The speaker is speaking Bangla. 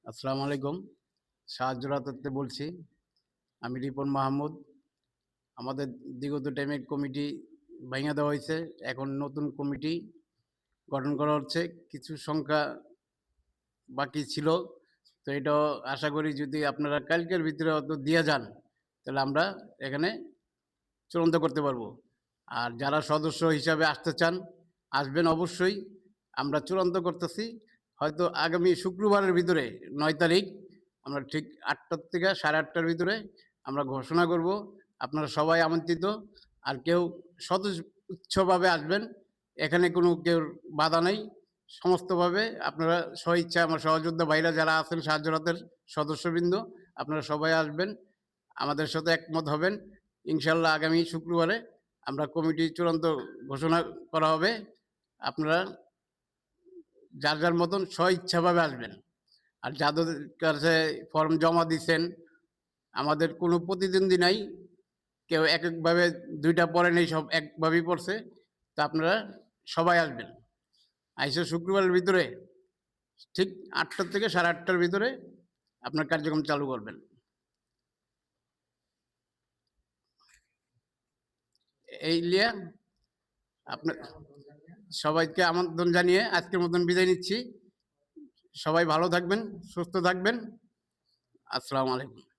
আসসালামু আলাইকুম। সাহায্যরাতে বলছি। আমি রিপন মাহমুদ। আমাদের বিগত টাইমে কমিটি ভাইঙা দেওয়া হয়েছে। এখন নতুন কমিটি গঠন করা হচ্ছে। কিছু সংখ্যা বাকি ছিল। তো এটাও আশা করি যদি আপনারা কালকের ভিতরে হয়তো দিয়ে যান, তাহলে আমরা এখানে চূড়ান্ত করতে পারবো। আর যারা সদস্য হিসাবে আসতে চান, আসবেন অবশ্যই। আমরা চূড়ান্ত করতেছি। হয়তো আগামী শুক্রবারের ভিতরে ৯ তারিখ আমরা ঠিক ৮টা থেকে ৮:৩০টার ভিতরে আমরা ঘোষণা করব। আপনারা সবাই আমন্ত্রিত। আর কেউ সদুচ্ছভাবে আসবেন। এখানে কোনো কেউ বাধা নাই। সমস্তভাবে আপনারা স্বইচ্ছা আমার সহযোদ্ধা ভাইরা যারা আছেন সাহায্যরাতের সদস্যবৃন্দ, আপনারা সবাই আসবেন। আমাদের সাথে একমত হবেন। ইনশাল্লাহ আগামী শুক্রবারে আমরা কমিটি চূড়ান্ত ঘোষণা করা হবে। আপনারা যার যার মতন স্বইচ্ছাভাবে আসবেন। আর যাদের কাছে ফর্ম জমা দিচ্ছেন, আমাদের কোনো প্রতিদ্বন্দ্বী নাই। কেউ এক একভাবে ২টা পড়ে নেই, সব একভাবেই পড়ছে। তা আপনারা সবাই আসবেন। আইসা শুক্রবারের ভিতরে ঠিক ৮টা থেকে ৮:৩০টার ভিতরে আপনার কার্যক্রম চালু করবেন। এই লিয়া আপনার সবাইকে আমন্ত্রণ জানিয়ে আজকের মতন বিদায় নিচ্ছি। সবাই ভালো থাকবেন, সুস্থ থাকবেন। আসসালামু আলাইকুম।